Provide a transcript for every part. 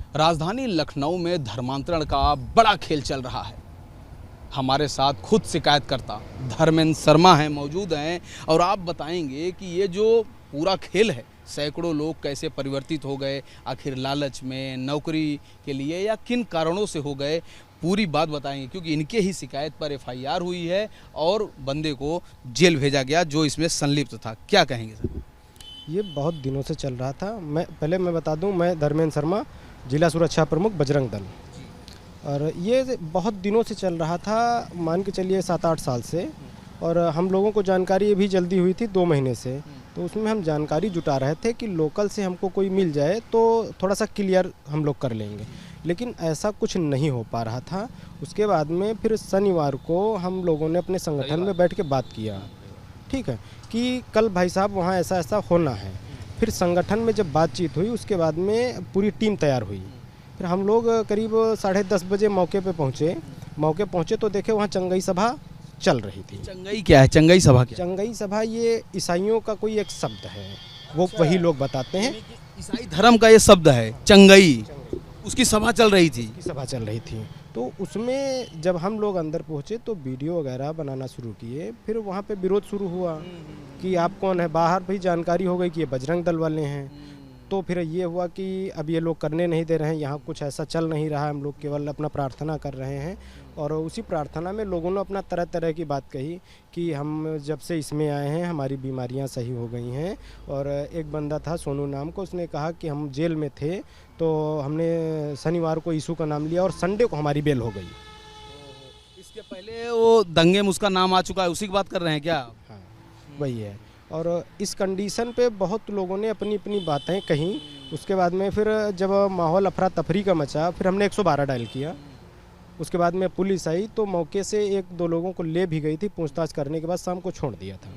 राजधानी लखनऊ में धर्मांतरण का बड़ा खेल चल रहा है। हमारे साथ खुद शिकायतकर्ता धर्मेंद्र शर्मा हैं, मौजूद हैं और आप बताएंगे कि ये जो पूरा खेल है, सैकड़ों लोग कैसे परिवर्तित हो गए, आखिर लालच में, नौकरी के लिए या किन कारणों से हो गए, पूरी बात बताएंगे। क्योंकि इनके ही शिकायत पर एफआईआर हुई है और बंदे को जेल भेजा गया जो इसमें संलिप्त था। क्या कहेंगे सर? ये बहुत दिनों से चल रहा था। मैं बता दूं, मैं धर्मेंद्र शर्मा, जिला सुरक्षा प्रमुख बजरंग दल, और ये बहुत दिनों से चल रहा था, मान के चलिए 7-8 साल से। और हम लोगों को जानकारी भी जल्दी हुई थी 2 महीने से, तो उसमें हम जानकारी जुटा रहे थे कि लोकल से हमको कोई मिल जाए तो थोड़ा सा क्लियर हम लोग कर लेंगे, लेकिन ऐसा कुछ नहीं हो पा रहा था। उसके बाद में फिर शनिवार को हम लोगों ने अपने संगठन में बैठ के बात किया, ठीक है, कि कल भाई साहब वहाँ ऐसा ऐसा होना है। फिर संगठन में जब बातचीत हुई, उसके बाद में पूरी टीम तैयार हुई। फिर हम लोग करीब 10:30 बजे मौके पे पहुँचे तो देखे वहाँ चंगई सभा चल रही थी। चंगई क्या है? चंगई सभा क्या? चंगई सभा ये ईसाइयों का कोई एक शब्द है, वो वही लोग बताते हैं। ईसाई धर्म का ये शब्द है चंगई। उसकी सभा चल रही थी। तो उसमें जब हम लोग अंदर पहुंचे तो वीडियो वगैरह बनाना शुरू किए। फिर वहाँ पे विरोध शुरू हुआ कि आप कौन है। बाहर भी जानकारी हो गई कि ये बजरंग दल वाले हैं। तो फिर ये हुआ कि अब ये लोग करने नहीं दे रहे हैं, यहाँ कुछ ऐसा चल नहीं रहा है, हम लोग केवल अपना प्रार्थना कर रहे हैं। और उसी प्रार्थना में लोगों ने अपना तरह तरह की बात कही कि हम जब से इसमें आए हैं हमारी बीमारियां सही हो गई हैं। और एक बंदा था सोनू नाम को, उसने कहा कि हम जेल में थे तो हमने शनिवार को यीशु का नाम लिया और संडे को हमारी बेल हो गई। इसके पहले वो दंगे में उसका नाम आ चुका है, उसी की बात कर रहे हैं क्या? हाँ, वही है। और इस कंडीशन पे बहुत लोगों ने अपनी अपनी बातें कहीं। उसके बाद में फिर जब माहौल अफरा तफरी का मचा, फिर हमने 112 डायल किया। उसके बाद में पुलिस आई तो मौके से 1-2 लोगों को ले भी गई थी। पूछताछ करने के बाद शाम को छोड़ दिया था।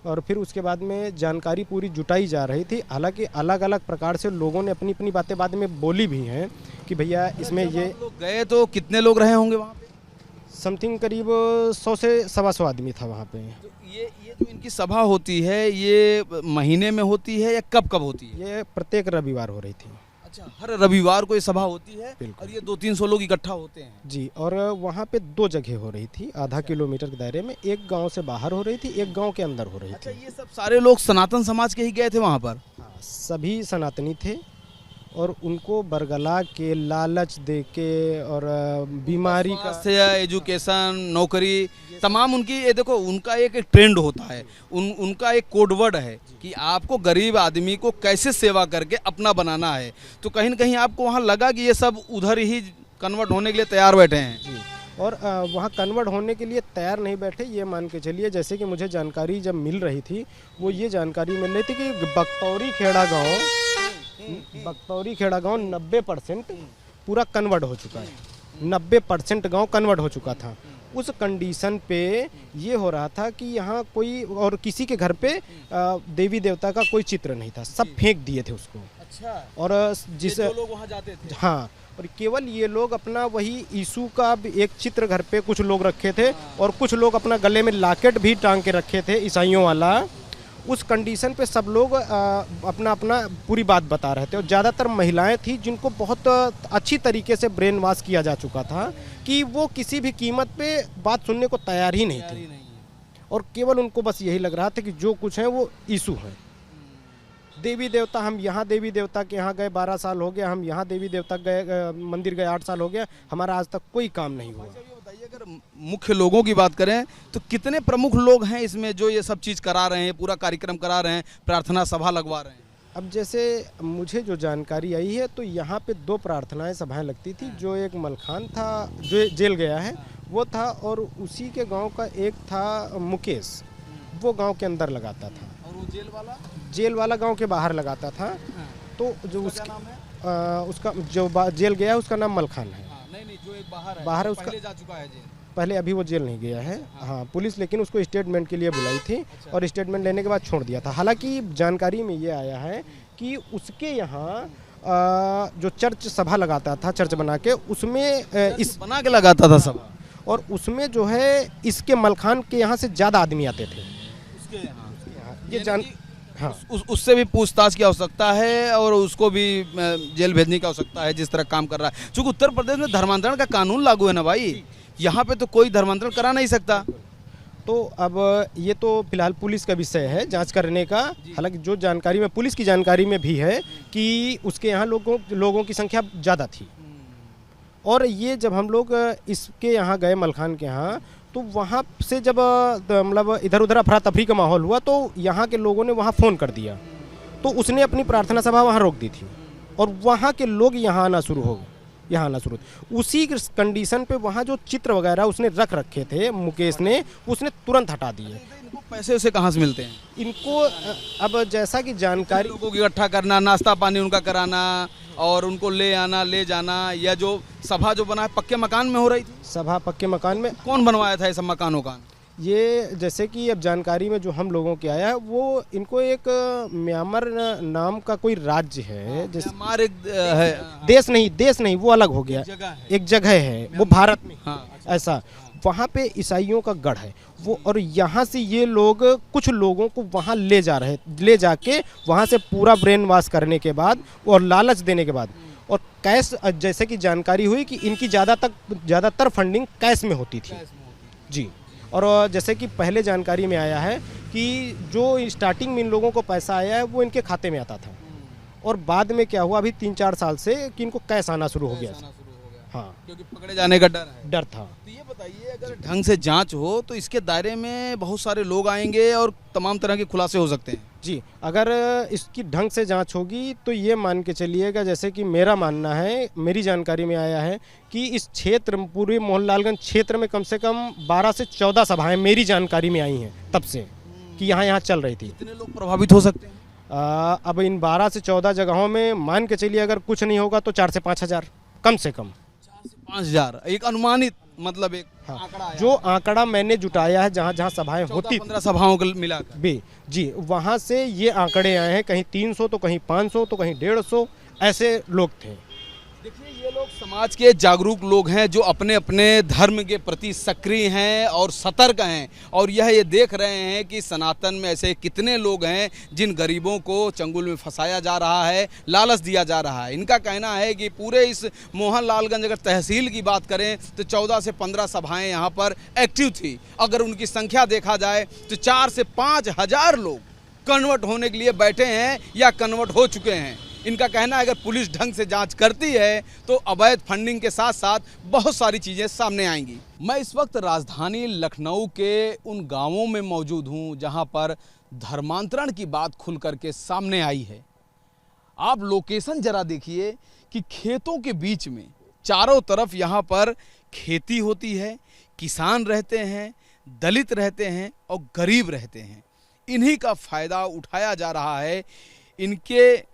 और फिर उसके बाद में जानकारी पूरी जुटाई जा रही थी। हालांकि अलग अलग प्रकार से लोगों ने अपनी अपनी बातें बाद में बोली भी हैं कि भैया इसमें ये गए तो कितने लोग रहे होंगे वहाँ पे? समथिंग करीब 100 से 125 आदमी था वहाँ पे। तो ये जो इनकी सभा होती है, ये महीने में होती है या कब कब होती है? ये प्रत्येक रविवार हो रही थी। अच्छा, हर रविवार को ये सभा होती है और ये 200-300 लोग इकट्ठा होते हैं जी। और वहाँ पे 2 जगह हो रही थी, आधा किलोमीटर के दायरे में। एक गांव से बाहर हो रही थी, एक गांव के अंदर हो रही थी। अच्छा, ये सब सारे लोग सनातन समाज के ही गए थे वहाँ पर? हाँ, सभी सनातनी थे और उनको बरगला के, लालच दे के और बीमारी का, एजुकेशन, नौकरी, तमाम उनकी, ये देखो उनका एक ट्रेंड होता है, उनका एक कोड वर्ड है कि आपको गरीब आदमी को कैसे सेवा करके अपना बनाना है। तो कहीं न कहीं आपको वहाँ लगा कि ये सब उधर ही कन्वर्ट होने के लिए तैयार बैठे हैं जी। और वहाँ कन्वर्ट होने के लिए तैयार नहीं बैठे, ये मान के चलिए। जैसे कि मुझे जानकारी जब मिल रही थी, वो ये जानकारी मिल रही थी कि बख्तौरी खेड़ा गाँव 90% पूरा कन्वर्ट हो चुका है। 90% गाँव कन्वर्ट हो चुका था। उस कंडीशन पे ये हो रहा था कि यहाँ कोई और किसी के घर पे देवी देवता का कोई चित्र नहीं था, सब फेंक दिए थे उसको। अच्छा। और जिस लोग वहाँ जाते थे, हाँ, और केवल ये लोग अपना वही यीशु का एक चित्र घर पे कुछ लोग रखे थे और कुछ लोग अपना गले में लॉकेट भी टांग के रखे थे ईसाइयों वाला। उस कंडीशन पे सब लोग अपना अपना पूरी बात बता रहे थे। और ज़्यादातर महिलाएं थी जिनको बहुत अच्छी तरीके से ब्रेन वॉश किया जा चुका था कि वो किसी भी कीमत पे बात सुनने को तैयार ही नहीं थी। और केवल उनको बस यही लग रहा था कि जो कुछ है वो यीशु है। देवी देवता, हम यहाँ देवी देवता के यहाँ गए 12 साल हो गया, हम यहाँ देवी देवता गए मंदिर गए 8 साल हो गया, हमारा आज तक कोई काम नहीं हुआ। बताइए, अगर मुख्य लोगों की बात करें तो कितने प्रमुख लोग हैं इसमें जो ये सब चीज़ करा रहे हैं, पूरा कार्यक्रम करा रहे हैं, प्रार्थना सभा लगवा रहे हैं? अब जैसे मुझे जो जानकारी आई है तो यहाँ पे 2 प्रार्थनाएं सभाएं लगती थी। जो एक मलखान था जो जेल गया है वो था, और उसी के गांव का एक था मुकेश, वो गांव के अंदर लगाता था। और वो जेल वाला गांव के बाहर लगाता था। तो जो उसका जो जेल गया है उसका नाम मलखान है। नहीं, जो एक बाहर है तो उसका पहले जा चुका है जेल। पहले, अभी वो जेल नहीं गया है। हाँ, पुलिस लेकिन उसको स्टेटमेंट के लिए बुलाई थी। अच्छा। और स्टेटमेंट लेने के बाद छोड़ दिया था। हालांकि जानकारी में ये आया है कि उसके यहाँ जो चर्च सभा लगाता था, चर्च बना के, उसमें इस बना के लगाता था सभा, और उसमें जो है इसके मलखान के यहाँ से ज़्यादा आदमी आते थे। उसके यहाँ ये जान हाँ। उससे भी पूछताछ की आवश्यकता है और उसको भी जेल भेजने की आवश्यकता है जिस तरह काम कर रहा है। चूँकि उत्तर प्रदेश में धर्मांतरण का कानून लागू है ना भाई, यहाँ पे तो कोई धर्मांतरण करा नहीं सकता। तो अब ये तो फिलहाल पुलिस का विषय है जांच करने का। हालांकि जो जानकारी में पुलिस की जानकारी में भी है कि उसके यहाँ लोगों की संख्या ज़्यादा थी। और ये जब हम लोग इसके यहाँ गए मलखान के यहाँ, तो वहाँ से जब मतलब इधर उधर अफरा तफरी का माहौल हुआ तो यहाँ के लोगों ने वहाँ फ़ोन कर दिया, तो उसने अपनी प्रार्थना सभा वहाँ रोक दी थी और वहाँ के लोग यहाँ आना शुरू हो गए। उसी कंडीशन पे वहाँ जो चित्र वगैरह उसने रख रखे थे मुकेश ने, उसने तुरंत हटा दिए। इनको पैसे उसे कहाँ से मिलते हैं? इनको अब जैसा कि जानकारी, लोगों को इकट्ठा करना, नाश्ता पानी उनका कराना और उनको ले आना ले जाना, या जो सभा जो बना है पक्के मकान में हो रही थी? सभा पक्के मकान में। कौन बनवाया था ये सब मकानों का? ये जैसे कि अब जानकारी में जो हम लोगों के आया है, वो इनको एक म्यांमार नाम का कोई राज्य है, जैसे म्यांमार एक है, देश नहीं वो अलग हो गया, एक जगह है वो भारत में। हाँ, ऐसा वहाँ पे ईसाइयों का गढ़ है वो, और यहाँ से ये लोग कुछ लोगों को वहाँ ले जाके वहाँ से पूरा ब्रेन वॉश करने के बाद और लालच देने के बाद, और कैश, जैसे कि जानकारी हुई कि इनकी ज़्यादातर फंडिंग कैश में होती थी जी। और जैसे कि पहले जानकारी में आया है कि जो स्टार्टिंग में इन लोगों को पैसा आया है वो इनके खाते में आता था, और बाद में क्या हुआ अभी 3-4 साल से कि इनको कैश आना शुरू हो गया। हाँ, क्योंकि पकड़े जाने का डर था। तो ये बताइए, अगर ढंग से जांच हो तो इसके दायरे में बहुत सारे लोग आएंगे और तमाम तरह के खुलासे हो सकते हैं जी। अगर इसकी ढंग से जांच होगी तो ये मान के चलिएगा, जैसे कि मेरा मानना है, मेरी जानकारी में आया है कि इस क्षेत्र में, पूरे मोहनलालगंज क्षेत्र में कम से कम 12 से 14 सभाएं मेरी जानकारी में आई हैं तब से कि यहाँ चल रही थी। कितने लोग प्रभावित हो सकते हैं? अब इन 12 से 14 जगहों में मान के चलिए अगर कुछ नहीं होगा तो 4 से 5 हज़ार कम से कम। 4 से 5 हज़ार एक अनुमानित, मतलब एक आंकड़ा जो आंकड़ा मैंने जुटाया है जहाँ सभाएं होती 15 सभाओं को मिलाकर भी जी, वहाँ से ये आंकड़े आए हैं, कहीं 300 तो कहीं 500 तो कहीं 150 ऐसे लोग थे। देखिए, ये लोग समाज के जागरूक लोग हैं जो अपने अपने धर्म के प्रति सक्रिय हैं और सतर्क हैं, और ये देख रहे हैं कि सनातन में ऐसे कितने लोग हैं जिन गरीबों को चंगुल में फंसाया जा रहा है, लालच दिया जा रहा है। इनका कहना है कि पूरे इस मोहनलालगंज अगर तहसील की बात करें तो 14 से 15 सभाएं यहाँ पर एक्टिव थी। अगर उनकी संख्या देखा जाए तो 4 से 5 हज़ार लोग कन्वर्ट होने के लिए बैठे हैं या कन्वर्ट हो चुके हैं। इनका कहना है अगर पुलिस ढंग से जांच करती है तो अवैध फंडिंग के साथ साथ बहुत सारी चीज़ें सामने आएंगी। मैं इस वक्त राजधानी लखनऊ के उन गांवों में मौजूद हूं जहां पर धर्मांतरण की बात खुल करके सामने आई है। आप लोकेशन जरा देखिए कि खेतों के बीच में चारों तरफ यहां पर खेती होती है, किसान रहते हैं, दलित रहते हैं और गरीब रहते हैं। इन्हीं का फ़ायदा उठाया जा रहा है, इनके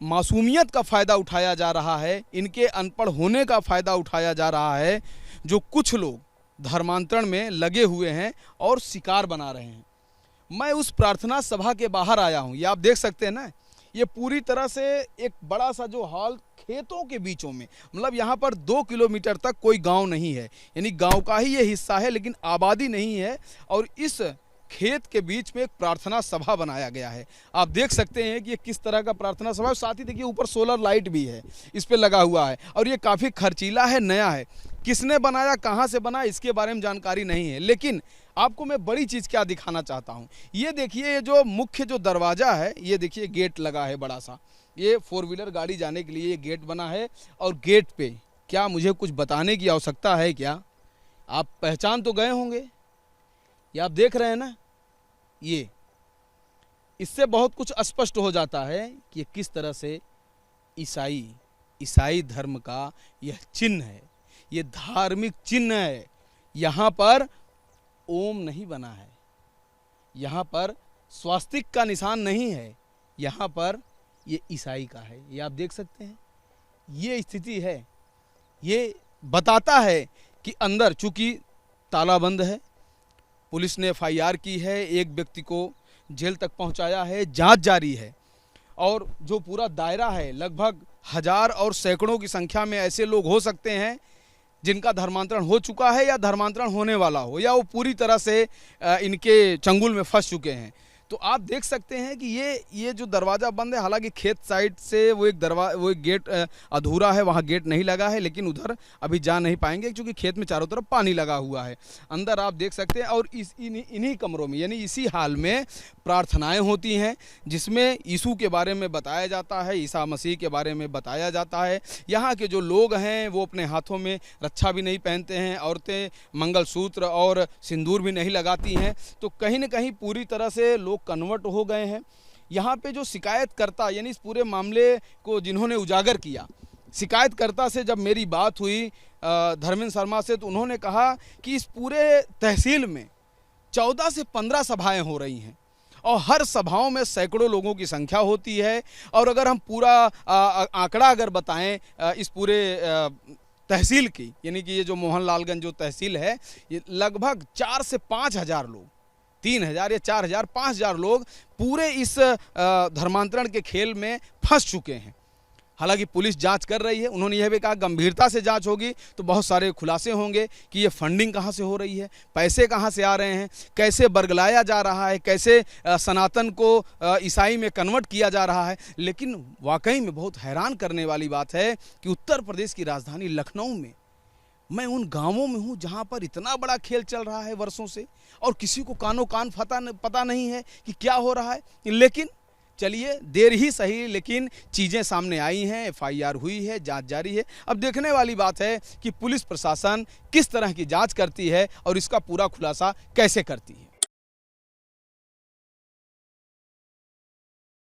मासूमियत का फ़ायदा उठाया जा रहा है, इनके अनपढ़ होने का फ़ायदा उठाया जा रहा है, जो कुछ लोग धर्मांतरण में लगे हुए हैं और शिकार बना रहे हैं। मैं उस प्रार्थना सभा के बाहर आया हूं, ये आप देख सकते हैं ना, ये पूरी तरह से एक बड़ा सा जो हॉल खेतों के बीचों में, मतलब यहाँ पर 2 किलोमीटर तक कोई गांव नहीं है, यानी गांव का ही ये हिस्सा है लेकिन आबादी नहीं है, और इस खेत के बीच में एक प्रार्थना सभा बनाया गया है। आप देख सकते हैं कि ये किस तरह का प्रार्थना सभा है। साथ ही देखिए ऊपर सोलर लाइट भी है, इस पे लगा हुआ है, और ये काफ़ी खर्चीला है, नया है। किसने बनाया, कहाँ से बना, इसके बारे में जानकारी नहीं है, लेकिन आपको मैं बड़ी चीज़ क्या दिखाना चाहता हूँ। ये देखिए, ये जो मुख्य जो दरवाज़ा है, ये देखिए गेट लगा है बड़ा सा, ये 4 व्हीलर गाड़ी जाने के लिए ये गेट बना है। और गेट पे क्या मुझे कुछ बताने की आवश्यकता है क्या? आप पहचान तो गए होंगे, ये आप देख रहे हैं ना, ये इससे बहुत कुछ स्पष्ट हो जाता है कि ये किस तरह से ईसाई धर्म का यह चिन्ह है, ये धार्मिक चिन्ह है। यहाँ पर ओम नहीं बना है, यहाँ पर स्वास्तिक का निशान नहीं है, यहाँ पर ये ईसाई का है। ये आप देख सकते हैं, ये स्थिति है। ये बताता है कि अंदर चूंकि ताला बंद है, पुलिस ने FIR की है, एक व्यक्ति को जेल तक पहुंचाया है, जांच जारी है, और जो पूरा दायरा है लगभग 1000 और सैकड़ों की संख्या में ऐसे लोग हो सकते हैं जिनका धर्मांतरण हो चुका है या धर्मांतरण होने वाला हो, या वो पूरी तरह से इनके चंगुल में फंस चुके हैं। तो आप देख सकते हैं कि ये जो दरवाज़ा बंद है, हालांकि खेत साइड से वो एक गेट अधूरा है, वहाँ गेट नहीं लगा है, लेकिन उधर अभी जा नहीं पाएंगे क्योंकि खेत में चारों तरफ पानी लगा हुआ है। अंदर आप देख सकते हैं और इन्हीं कमरों में यानी इसी हाल में प्रार्थनाएं होती हैं, जिसमें यीशु के बारे में बताया जाता है, ईसा मसीह के बारे में बताया जाता है। यहाँ के जो लोग हैं वो अपने हाथों में रक्षा भी नहीं पहनते हैं, औरतें मंगलसूत्र और सिंदूर भी नहीं लगाती हैं। तो कहीं न कहीं पूरी तरह से लोग कन्वर्ट हो गए हैं। यहाँ पे जो शिकायतकर्ता यानी इस पूरे मामले को जिन्होंने उजागर किया, शिकायतकर्ता से जब मेरी बात हुई धर्मेंद्र शर्मा से, तो उन्होंने कहा कि इस पूरे तहसील में 14 से 15 सभाएं हो रही हैं और हर सभाओं में सैकड़ों लोगों की संख्या होती है। और अगर हम पूरा आंकड़ा अगर बताएं इस पूरे तहसील की, यानी कि ये जो मोहनलालगंज जो तहसील है, ये लगभग 4 से 5 हज़ार लोग, 3,000 या 4,000 5,000 लोग पूरे इस धर्मांतरण के खेल में फंस चुके हैं। हालांकि पुलिस जांच कर रही है, उन्होंने यह भी कहा गंभीरता से जांच होगी तो बहुत सारे खुलासे होंगे कि ये फंडिंग कहां से हो रही है, पैसे कहां से आ रहे हैं, कैसे बरगलाया जा रहा है, कैसे सनातन को ईसाई में कन्वर्ट किया जा रहा है। लेकिन वाकई में बहुत हैरान करने वाली बात है कि उत्तर प्रदेश की राजधानी लखनऊ में मैं उन गांवों में हूं जहां पर इतना बड़ा खेल चल रहा है वर्षों से और किसी को कानो कान पता नहीं है कि क्या हो रहा है। लेकिन चलिए, देर ही सही, लेकिन चीज़ें सामने आई हैं, एफआईआर हुई है, जांच जारी है। अब देखने वाली बात है कि पुलिस प्रशासन किस तरह की जांच करती है और इसका पूरा खुलासा कैसे करती है।